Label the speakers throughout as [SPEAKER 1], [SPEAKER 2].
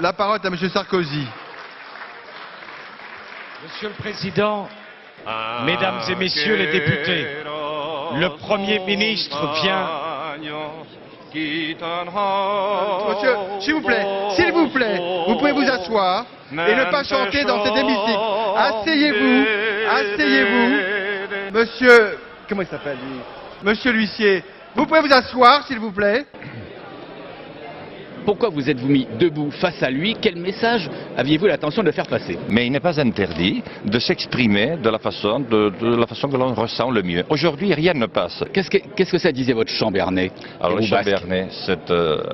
[SPEAKER 1] La parole est à M. Sarkozy.
[SPEAKER 2] Monsieur le Président, Mesdames et Messieurs les députés, le Premier ministre vient...
[SPEAKER 1] Monsieur, s'il vous plaît, vous pouvez vous asseoir et ne pas chanter dans cet hémicycle. Asseyez-vous. Monsieur, comment il s'appelle lui? Monsieur l'huissier, vous pouvez vous asseoir, s'il vous plaît.
[SPEAKER 3] Pourquoi vous êtes-vous mis debout face à lui? Quel message aviez-vous l'intention de faire passer?
[SPEAKER 4] Mais il n'est pas interdit de s'exprimer de la façon que l'on ressent le mieux. Aujourd'hui, rien ne passe.
[SPEAKER 3] Qu'est-ce que ça disait votre chant béarnais?
[SPEAKER 4] Alors le chant béarnais,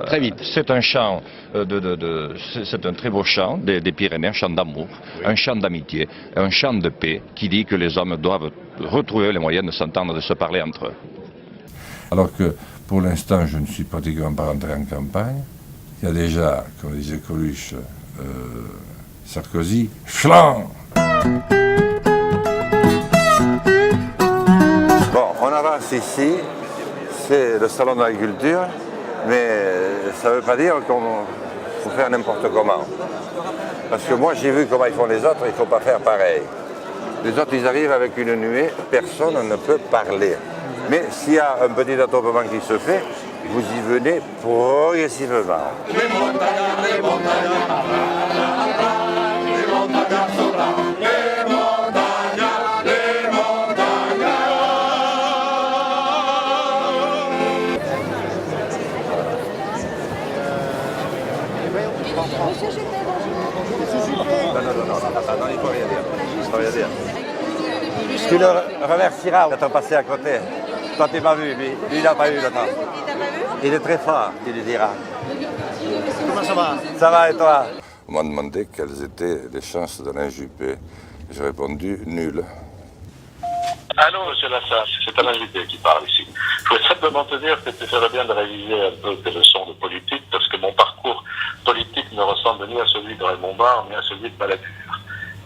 [SPEAKER 3] Très vite.
[SPEAKER 4] C'est un chant, c'est un très beau chant des Pyrénées, un chant d'amour, un chant d'amitié, un chant de paix qui dit que les hommes doivent retrouver les moyens de s'entendre, de se parler entre eux.
[SPEAKER 5] Alors que pour l'instant, je ne suis pratiquement pas rentré en campagne. Il y a déjà, comme disait Coluche, Sarkozy, flan.
[SPEAKER 6] Bon, on avance ici, c'est le salon de l'agriculture, mais ça ne veut pas dire qu'on faut faire n'importe comment. Parce que moi j'ai vu comment ils font les autres, il ne faut pas faire pareil. Les autres ils arrivent avec une nuée, personne ne peut parler. Mais s'il y a un petit attroupement qui se fait, vous y venez progressivement. Non, il faut rien dire. Il faut rien dire. Tu le remercieras d'être passé à côté. Toi, tu m'as vu, lui il n'a pas eu le temps. Il est très fort, tu lui diras. Comment ça va? Ça va et toi?
[SPEAKER 5] On m'a demandé quelles étaient les chances d'Alain Juppé. J'ai répondu nul.
[SPEAKER 7] Allô, monsieur Lassalle, c'est Alain Juppé qui parle ici. Je voulais simplement te dire que tu ferais bien de réviser un peu tes leçons de politique, parce que mon parcours politique ne ressemble ni à celui de Raymond Barre, ni à celui de Balladur.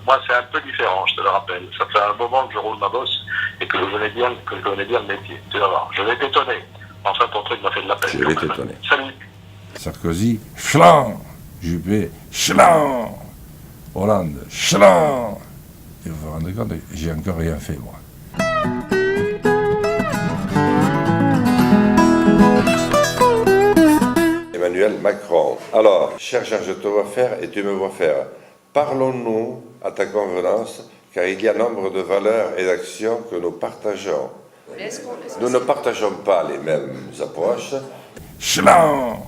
[SPEAKER 7] Moi, c'est un peu différent, je te le rappelle. Ça fait un moment que je roule ma bosse et que je connais bien le métier. Tu vas voir, je vais t'étonner. Enfin, ton truc m'a fait de la peine.
[SPEAKER 5] Je vais t'étonner.
[SPEAKER 7] Salut.
[SPEAKER 5] Sarkozy, flan. Juppé, flan. Hollande, flan. Et vous vous rendez compte, j'ai encore rien fait, moi. Emmanuel Macron. Alors, cher Jean, je te vois faire et tu me vois faire. Parlons-nous à ta convenance, car il y a nombre de valeurs et d'actions que nous partageons. Nous ne partageons pas les mêmes approches. Chlan.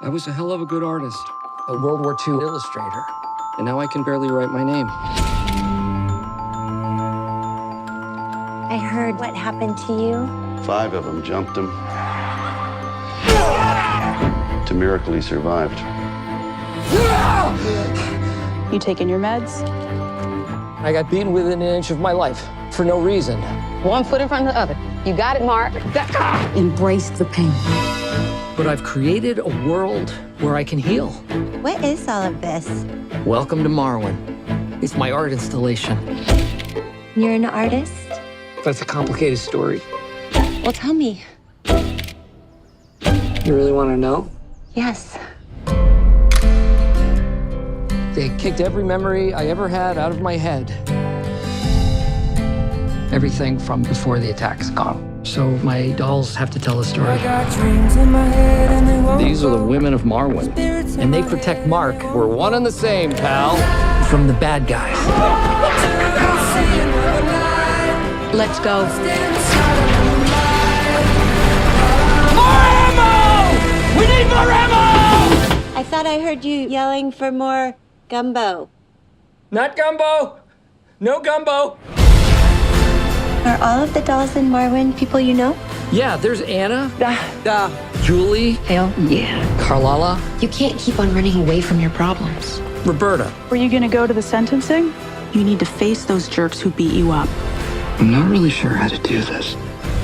[SPEAKER 8] I was a hell of a good artist, a World War II illustrator, and now I can barely write my name.
[SPEAKER 9] I heard what happened to you.
[SPEAKER 10] 5 of them jumped him. It's a miracle he survived.
[SPEAKER 11] You taking your meds?
[SPEAKER 8] I got beaten within an inch of my life for no reason.
[SPEAKER 11] One foot in front of the other. You got it, Mark.
[SPEAKER 9] Embrace the pain.
[SPEAKER 8] But I've created a world where I can heal.
[SPEAKER 9] What is all of this?
[SPEAKER 8] Welcome to Marwin. It's my art installation.
[SPEAKER 9] You're an artist?
[SPEAKER 8] That's a complicated story.
[SPEAKER 9] Well, tell me.
[SPEAKER 8] You really want to know?
[SPEAKER 9] Yes.
[SPEAKER 8] They kicked every memory I ever had out of my head. Everything from before the attack's gone. So my dolls have to tell a story. These are the women of Marwin, and they protect Mark. We're one and the same, pal. From the bad guys.
[SPEAKER 11] Let's go.
[SPEAKER 8] More ammo! We need more ammo!
[SPEAKER 9] I thought I heard you yelling for more gumbo.
[SPEAKER 8] Not gumbo. No gumbo.
[SPEAKER 9] Are all of the dolls in Marwin people you know?
[SPEAKER 8] Yeah, there's Anna. Julie.
[SPEAKER 11] Hell yeah.
[SPEAKER 8] Carlala.
[SPEAKER 11] You can't keep on running away from your problems.
[SPEAKER 8] Roberta.
[SPEAKER 11] Were you gonna go to the sentencing? You need to face those jerks who beat you up.
[SPEAKER 8] I'm not really sure how to do this.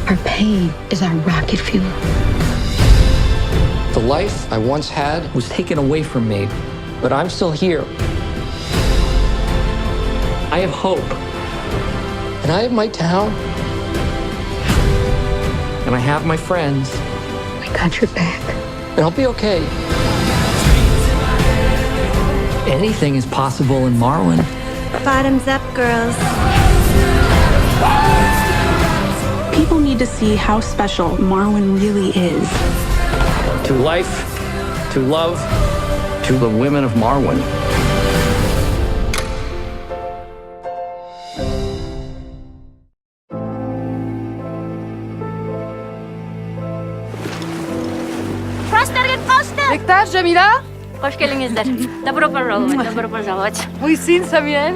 [SPEAKER 11] Our pain is our rocket fuel.
[SPEAKER 8] life I once had was taken away from me, but I'm still here. I have hope. And I have my town. And I have my friends.
[SPEAKER 9] We got your back.
[SPEAKER 8] And I'll be okay. Anything is possible in Marwin.
[SPEAKER 9] Bottoms up, girls.
[SPEAKER 11] People need to see how special Marwin really is.
[SPEAKER 8] To life, to love, to the women of Marwin.
[SPEAKER 12] Bektaş, Jamila.
[SPEAKER 13] Hoş geldinizler. Добро пожаловать, добро пожаловать.
[SPEAKER 12] Moj sin Samuel.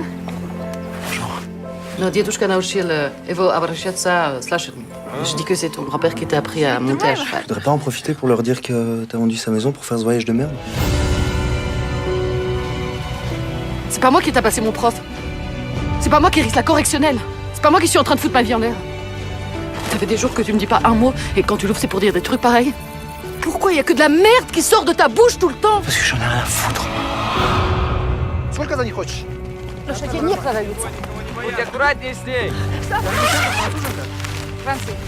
[SPEAKER 12] Non, Diedushka научил его обращаться с лошадьми. Je dis que c'est ton grand-père qui t'a appris à monter à cheval.
[SPEAKER 14] Tu voudrais pas en profiter pour leur dire que t'as vendu sa maison pour faire ce voyage de merde?
[SPEAKER 12] C'est pas moi qui t'a passé mon prof. C'est pas moi qui risque la correctionnelle. C'est pas moi qui suis en train de foutre ma vie en l'air. Ça fait des jours que tu me dis pas un mot et quand tu l'ouvres c'est pour dire des trucs pareils. Pourquoi il y a que de la merde qui sort de ta bouche tout le temps?
[SPEAKER 14] Parce que j'en ai rien à foutre.
[SPEAKER 1] Сколько за них хочешь?
[SPEAKER 12] Лошадей не продаются.
[SPEAKER 2] Будь аккуратнее с ней.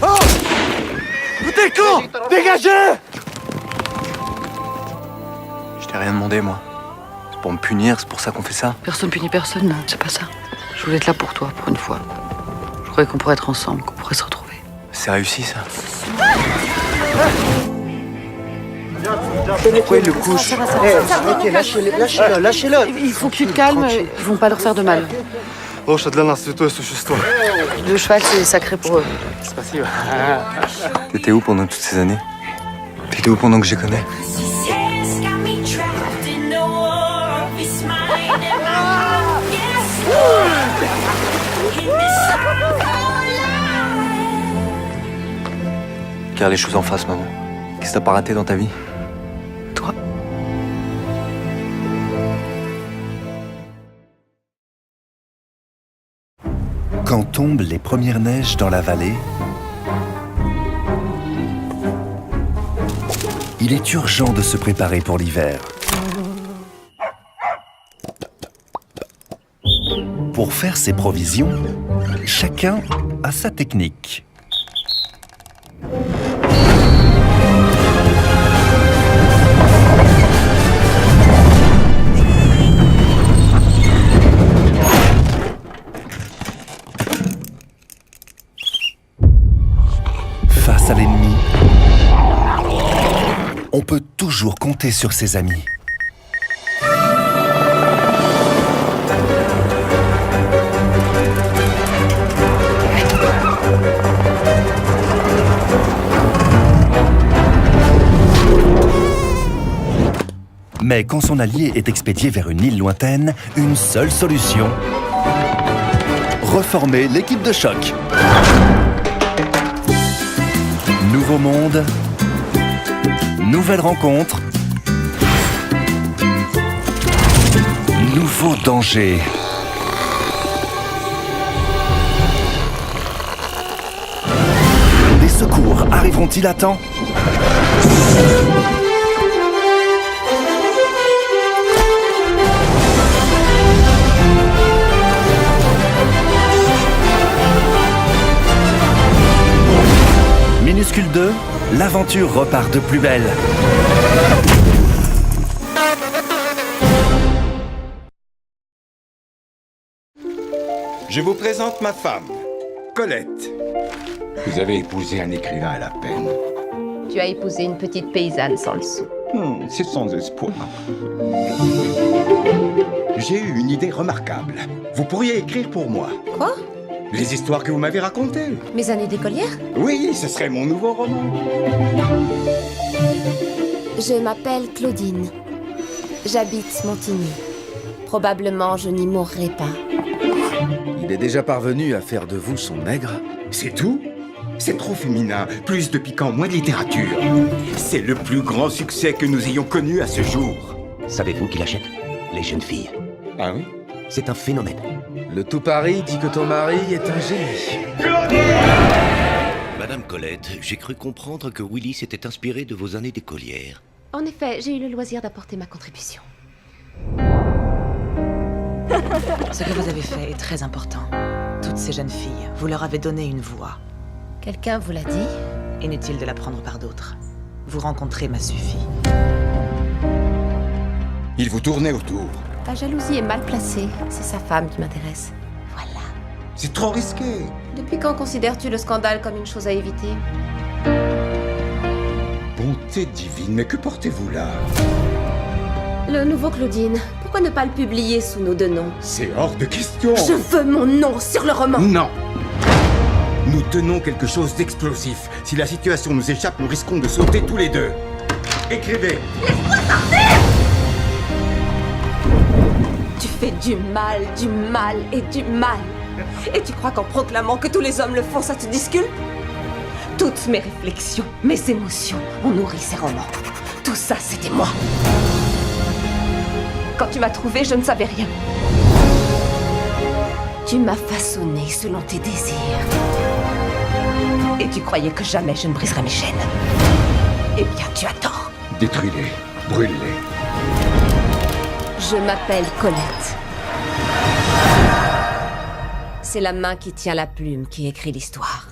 [SPEAKER 1] Oh! Vous êtes con! Dégagez!
[SPEAKER 14] Je t'ai rien demandé, moi. C'est pour me punir, c'est pour ça qu'on fait ça.
[SPEAKER 12] Personne punit personne, c'est pas ça. Je voulais être là pour toi, pour une fois. Je croyais qu'on pourrait être ensemble, qu'on pourrait se retrouver.
[SPEAKER 14] C'est réussi, ça. Pourquoi il le couche?
[SPEAKER 12] Ok, lâchez-le. Il faut que tu te calmes, ils vont pas leur faire de mal. Le cheval, c'est sacré pour eux.
[SPEAKER 14] T'étais où pendant toutes ces années? T'étais où pendant que je les connais? Regarde les choses en face, maman. Qu'est-ce que t'as pas raté dans ta vie?
[SPEAKER 12] Toi.
[SPEAKER 15] Quand tombent les premières neiges dans la vallée, il est urgent de se préparer pour l'hiver. Pour faire ses provisions, chacun a sa technique. Face à l'ennemi, on peut toujours compter sur ses amis. Mais quand son allié est expédié vers une île lointaine, une seule solution: reformer l'équipe de choc. Nouveau monde, nouvelle rencontre, nouveau danger. Les secours arriveront-ils à temps? Minuscule 2, l'aventure repart de plus belle.
[SPEAKER 16] Je vous présente ma femme, Colette.
[SPEAKER 17] Vous avez épousé un écrivain à la peine.
[SPEAKER 18] Tu as épousé une petite paysanne sans le sou.
[SPEAKER 17] C'est sans espoir. J'ai eu une idée remarquable. Vous pourriez écrire pour moi.
[SPEAKER 18] Quoi?
[SPEAKER 17] Les histoires que vous m'avez racontées.
[SPEAKER 18] Mes années d'écolière?
[SPEAKER 17] Oui, ce serait mon nouveau roman.
[SPEAKER 18] Je m'appelle Claudine. J'habite Montigny. Probablement je n'y mourrai pas.
[SPEAKER 19] Il est déjà parvenu à faire de vous son nègre?
[SPEAKER 17] C'est tout? C'est trop féminin. Plus de piquant, moins de littérature. C'est le plus grand succès que nous ayons connu à ce jour.
[SPEAKER 20] Savez-vous qui l'achète? Les jeunes filles.
[SPEAKER 17] Ah oui?
[SPEAKER 20] C'est un phénomène.
[SPEAKER 19] Le tout Paris dit que ton mari est un génie.
[SPEAKER 20] Madame Colette, j'ai cru comprendre que Willy s'était inspiré de vos années d'écolière.
[SPEAKER 18] En effet, j'ai eu le loisir d'apporter ma contribution.
[SPEAKER 21] Ce que vous avez fait est très important. Toutes ces jeunes filles, vous leur avez donné une voix.
[SPEAKER 18] Quelqu'un vous l'a dit?
[SPEAKER 21] Inutile de la prendre par d'autres. Vous rencontrer m'a suffi.
[SPEAKER 17] Il vous tournait autour.
[SPEAKER 18] Ta jalousie est mal placée. C'est sa femme qui m'intéresse. Voilà.
[SPEAKER 17] C'est trop risqué.
[SPEAKER 18] Depuis quand considères-tu le scandale comme une chose à éviter?
[SPEAKER 17] Bonté divine, mais que portez-vous là?
[SPEAKER 18] Le nouveau Claudine. Pourquoi ne pas le publier sous nos deux noms?
[SPEAKER 17] C'est hors de question.
[SPEAKER 18] Je veux mon nom sur le roman.
[SPEAKER 17] Non. Nous tenons quelque chose d'explosif. Si la situation nous échappe, nous risquons de sauter tous les deux. Écrivez.
[SPEAKER 18] Laisse-moi sortir! Tu fais du mal et du mal. Et tu crois qu'en proclamant que tous les hommes le font, ça te disculpe? Toutes mes réflexions, mes émotions ont nourri ces romans. Tout ça, c'était moi. Quand tu m'as trouvé, je ne savais rien. Tu m'as façonné selon tes désirs. Et tu croyais que jamais je ne briserais mes chaînes. Eh bien, tu as tort.
[SPEAKER 17] Détruis-les, brûle-les.
[SPEAKER 18] Je m'appelle Colette. C'est la main qui tient la plume qui écrit l'histoire.